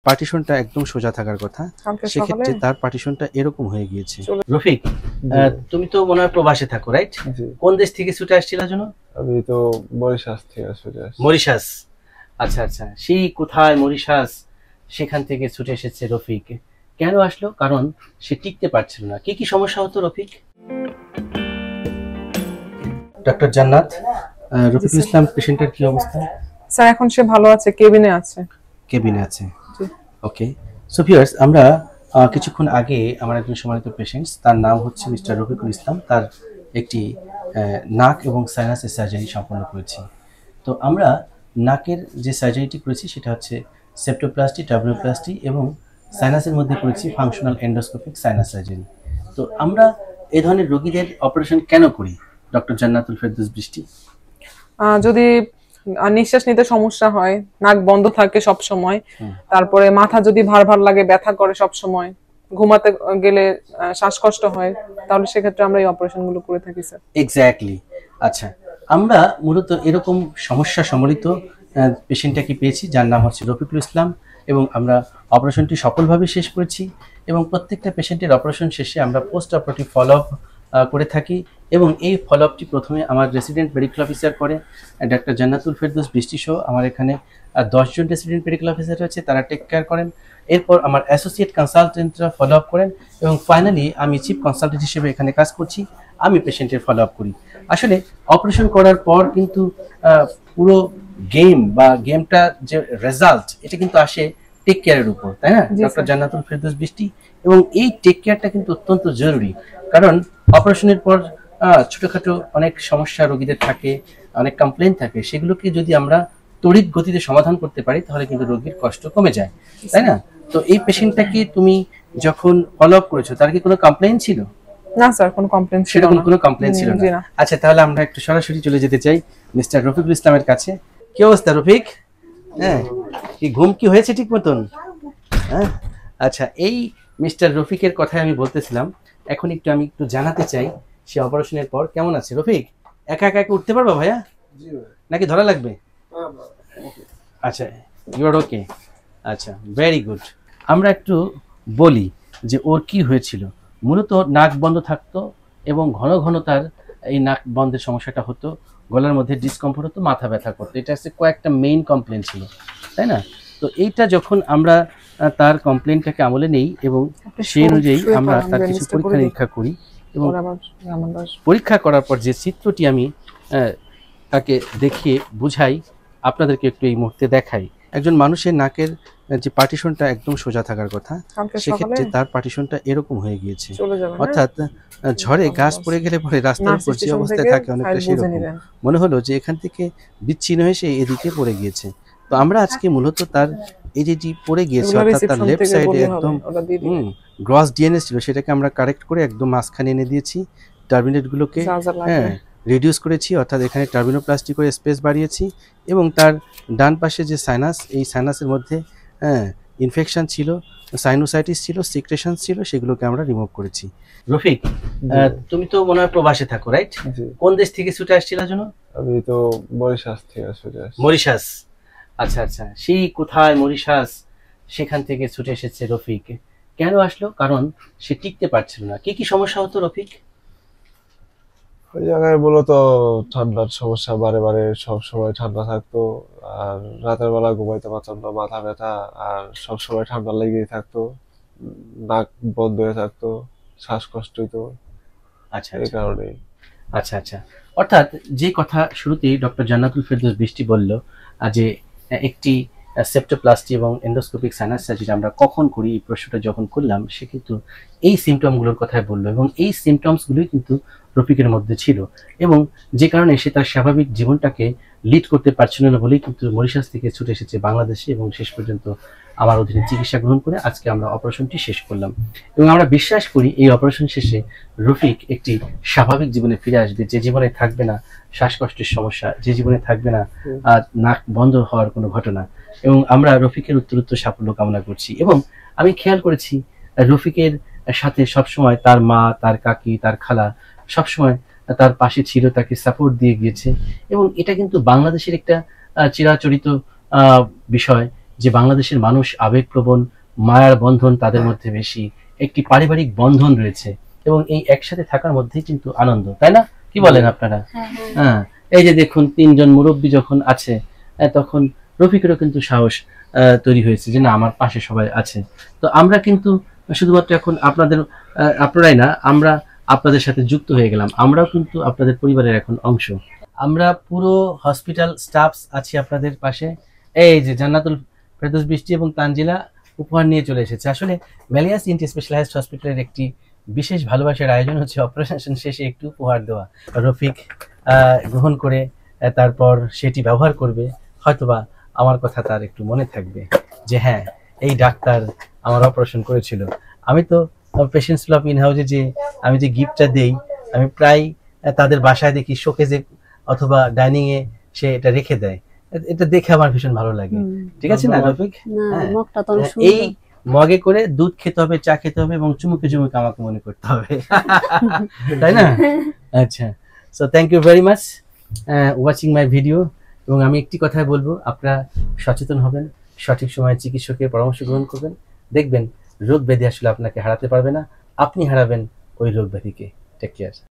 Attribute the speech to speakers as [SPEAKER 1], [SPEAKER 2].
[SPEAKER 1] পার্টিশনটা একদম সোজা থাকার কথা, সেক্ষেত্রে তার পার্টিশনটা এরকম হয়ে গিয়েছে।
[SPEAKER 2] রফিক, তুমি তো মনে হয় প্রবাসে থাকো, রাইট? কোন দেশ থেকে ছুটে আসছিল জানো?
[SPEAKER 3] আমি তো মরিশাস থেকে ছুটে আসছি।
[SPEAKER 2] মরিশাস, আচ্ছা আচ্ছা। সেই কোথায় মরিশাস, সেখান থেকে ছুটে এসেছে রফিক। কেন আসলো? কারণ সে টিকতে পারছিল না। কি কি সমস্যা হতো রফিক? ডক্টর জান্নাত, রফিকুল ইসলাম পেশেন্টের কি অবস্থা?
[SPEAKER 4] স্যার এখন সে ভালো আছে, কেবিনে আছে।
[SPEAKER 2] কেবিনে আছে, ওকে। সো ভিউয়ার্স, আমরা কিছুক্ষণ আগে আমার একজন সম্মানিত পেশেন্টস, তার নাম হচ্ছে মিস্টার রফিকুল ইসলাম, তার একটি নাক এবং সাইনাসের সার্জারি সম্পন্ন করেছি। তো আমরা নাকের যে সার্জারিটি করেছি সেটা হচ্ছে সেপ্টোপ্লাস্টি, টার্বিনোপ্লাস্টি এবং সাইনাসের মধ্যে করেছি ফাংশনাল এন্ডোস্কোপিক সাইনাস সার্জারি। তো আমরা এই ধরনের রোগীদের অপারেশন কেন করি ডক্টর জান্নাতুল ফেরদৌস বৃষ্টি?
[SPEAKER 4] যদি নিঃশ্বাস নিতে সমস্যা হয়, নাক বন্ধ থাকে সব সময়, তারপরে মাথা যদি ভার ভার লাগে, ব্যথা করে সব সময়, ঘুমাতে গেলে শ্বাসকষ্ট হয়, তাহলে সেক্ষেত্রে আমরা এই অপারেশন গুলো করে থাকি স্যার।
[SPEAKER 2] এক্স্যাক্টলি। আচ্ছা, আমরা মূলত এরকম সমস্যা সম্বলিত পেশেন্টটাকে পেয়েছি যার নাম হচ্ছে রফিকুল ইসলাম, এবং আমরা অপারেশনটি সফলভাবে শেষ করেছি। এবং প্রত্যেকটা পেশেন্টের অপারেশন শেষে আমরা পোস্ট অপারেটিভ ফলো আপ করে থাকি, এবং এই ফলো আপটি প্রথমে আমার রেসিডেন্ট মেডিকেল অফিসার করে, ডাক্তার জান্নাতুল ফেরদৌস বৃষ্টি সহ আমার এখানে 10 জন রেসিডেন্ট মেডিকেল অফিসার রয়েছে, তারা টেক কেয়ার করেন। এরপর আমার অ্যাসোসিয়েট কনসালটেন্টরা ফলো আপ করেন, এবং ফাইনালি আমি চিফ কনসালটেন্ট হিসেবে এখানে কাজ করছি, আমি পেশেন্টের ফলো আপ করি। আসলে অপারেশন করার পর কিন্তু পুরো গেমটা যে রেজাল্ট, এটা কিন্তু আসে টেক কেয়ারের উপর, তাই না ডক্টর জান্নাতুল ফেরদৌস বৃষ্টি? এবং এই টেক কেয়ারটা কিন্তু অত্যন্ত জরুরি, কারণ অপারেশনের পর ছোটখাটো অনেক সমস্যা রোগীদের থাকে, অনেক কমপ্লেন থাকে, সেগুলোকে যদি আমরা তড়িৎ গতিতে সমাধান করতে পারি তাহলে কিন্তু রোগীর কষ্ট কমে যায়, তাই না? তো এই পেশেন্টটাকে তুমি যখন ফলো আপ করেছো, তার কি কোনো কমপ্লেন ছিল?
[SPEAKER 4] না স্যার, কোনো কমপ্লেন ছিল না।
[SPEAKER 2] কোনো কমপ্লেন ছিল না। আচ্ছা, তাহলে আমরা একটু সরাসরি চলে যেতে চাই মিস্টার রফিকুল ইসলামের কাছে। কি অবস্থা রফিক? হ্যাঁ, কি ঘুম কি হয়েছে ঠিক মতন? হ্যাঁ, আচ্ছা, এই মিস্টার রফিকের কথাই আমি বলতেছিলাম। এখন আমি একটু জানাতে চাই সে অপারেশনের পর কেমন আছে। রফিক, একা একা উঠতে পারবা ভাইয়া, নাকি ধরা লাগবে? আচ্ছা, ইউ আর ওকে। আচ্ছা, ভেরি গুড। আমরা একটু বলি যে ওর কি হয়েছিল। মূলত নাক বন্ধ থাকতো এবং ঘন ঘন তার এই নাক বন্ধের সমস্যাটা হতো, গলার মধ্যে ডিসকমফোর্ট হতো, মাথা ব্যথা করতো। এটা হচ্ছে কয়েকটা মেইন কমপ্লেন ছিল, তাই না? তো এইটা যখন আমরা তার কমপ্লেনটাকে আমলে নেই এবং সেই অনুযায়ী আমরা তার কিছু পরীক্ষা নিরীক্ষা করি, এবং পরীক্ষা করার পর যে চিত্রটি আমি তাকে দেখিয়ে বুঝাই, আপনাদেরকে একটু এই মুহূর্তে দেখাই। একজন মানুষের নাকের যে পার্টিশনটা একদম সোজা থাকার কথা, সেক্ষেত্রে তার পার্টিশনটা এরকম হয়ে গিয়েছে, অর্থাৎ ঝড়ে গাছ পড়ে গেলে পরে রাস্তার উপর যে অবস্থায় থাকে অনেকটা সেরকম মনে হলো যে এখান থেকে বিচ্ছিন্ন হয়ে সে এদিকে পড়ে গিয়েছে। তো আমরা আজকে মূলত তার এই যে পড়ে গিয়েছে, অর্থাৎ তার লেফট সাইডে একদম গ্রস ডিএনএ ছিল, সেটাকে আমরা কারেক্ট করে একদম মাঝখানে এনে দিয়েছি। টার্মিনেটগুলোকে রিডিউস করেছি, অর্থাৎ এখানে টার্বিনোপ্লাস্টি করে স্পেস বাড়িয়েছি, এবং তার ডান পাশে যে সাইনাস, এই সাইনাসের মধ্যে ইনফেকশন ছিল, সাইনোসাইটিস ছিল, সিক্রেশন ছিল, সেগুলোকে আমরা রিমুভ করেছি। রফিক, তুমি তো মনে হয় প্রবাসে থাকো, রাইট? কোন দেশ থেকে ছুটে আসছিল জানো?
[SPEAKER 3] আমি তো মরিশাস থেকে ছুটে আসছি।
[SPEAKER 2] মরিশাস, আচ্ছা আচ্ছা। সেই কোথায় মরিশাস, সেখান থেকে ছুটে এসেছে রফিক। কেন আসলো? কারণ সে টিকতে পারছিল না। কি কি সমস্যা হতো রফিক?
[SPEAKER 3] ওই জায়গায় মূলত ঠান্ডার সমস্যা, বারে বারে সব সময় ঠান্ডা থাকতো, আর রাতের বেলা ঘুমাইতে পারতাম না, মাথা ব্যথা, আর সব সময় ঠান্ডা লেগেই থাকতো, নাক বন্ধ হয়ে থাকতো, শ্বাসকষ্ট হইতো।
[SPEAKER 2] আচ্ছা,
[SPEAKER 3] এই কারণে।
[SPEAKER 2] আচ্ছা আচ্ছা। অর্থাৎ যে কথা শুরুতেই ডক্টর জান্নাতুল ফেরদৌস বৃষ্টি বলল, যে একটি সেপ্টোপ্লাস্টি এবং এন্ডোস্কোপিক সাইনাস সার্জারি আমরা কখন করি, এই প্রশ্নটা যখন করলাম, সে কিন্তু এই সিমটমগুলোর কথাই বললো, এবং এই সিমটমসগুলোই কিন্তু রফিকের মধ্যে ছিল, এবং যে কারণে সে তার স্বাভাবিক জীবনটাকে লিড করতে পারছিল না বলেই কিন্তু মরিশাস থেকে ছুটে এসেছে বাংলাদেশে, এবং শেষ পর্যন্ত আমার অধীনে চিকিৎসা গ্রহণ করে আজকে আমরা অপারেশনটি শেষ করলাম। এবং আমরা বিশ্বাস করি এই অপারেশন শেষে রফিক একটি স্বাভাবিক জীবনে ফিরে আসবে, যে জীবনে থাকবে না শ্বাসকষ্টের সমস্যা, যে জীবনে থাকবে না নাক বন্ধ হওয়ার কোনো ঘটনা। এবং আমরা রফিকের উত্তরোত্তর সাফল্য কামনা করছি। এবং আমি খেয়াল করেছি রফিকের সাথে সবসময় তার মা, তার কাকি, তার খালা সবসময় তার পাশে ছিল, তাকে সাপোর্ট দিয়ে গিয়েছে, এবং এটা কিন্তু বাংলাদেশের একটা চিরাচরিত বিষয় যে বাংলাদেশের মানুষ আবেগপ্রবণ, মায়ার বন্ধন তাদের মধ্যে বেশি, একটি পারিবারিক বন্ধন রয়েছে এবং এই একসাথে থাকার মধ্যেই কিন্তু আনন্দ, তাই না? কি বলেন আপনারা? হ্যাঁ, এই যে দেখুন 3 জন মুরব্বী যখন আছে তখন রফিকেরও কিন্তু সাহস তৈরি হয়েছে যে না, আমার পাশে সবাই আছে। তো আমরা কিন্তু শুধুমাত্র এখন আপনারাই না, আমরা আপনাদের সাথে যুক্ত হয়ে গেলাম, আমরাও কিন্তু আপনাদের পরিবারের এখন অংশ। আমরা পুরো হসপিটাল স্টাফস আছি আপনাদের পাশে। এই যে জান্নাতুল ফেরদৌস বৃষ্টি এবং তানজিলা উপহার নিয়ে চলে এসেছে। আসলে মেলিয়াস ইনটি স্পেশালাইজড হসপিটালের একটি বিশেষ ভালোবাসার আয়োজন হচ্ছে অপারেশন শেষে একটু উপহার দেওয়া। রফিক গ্রহণ করে তারপর সেটি ব্যবহার করবে, হয়তোবা আমার কথা তার একটু মনে থাকবে যে হ্যাঁ, এই ডাক্তার আমার অপারেশন করেছিল। আমি তো পেশেন্টস ক্লাব ইন হাউসে যে আমি যে গিফটটা দেই, আমি প্রায় তাদের বাসায় দেখি শোকেজে অথবা ডাইনিং এ সে এটা রেখে দেয়। এটা দেখে আমার ভীষণ ভালো লাগে। ঠিক আছে না রফিক? এই মগে করে দুধ খেতে হবে, চা খেতে হবে এবং চুমুকে চুমুকে আমাকে মনে করতে হবে, তাই না? আচ্ছা, so thank you very much watching my video. এবং আমি একটি কথাই বলবো, আপনারা সচেতন হবেন, সঠিক সময়ে চিকিৎসকের পরামর্শ গ্রহণ করবেন, দেখবেন রোগ ব্যাধি আসলে আপনাকে হারাতে পারবে না, আপনি হারাবেন ওই রোগ ব্যাধিকে। Take care.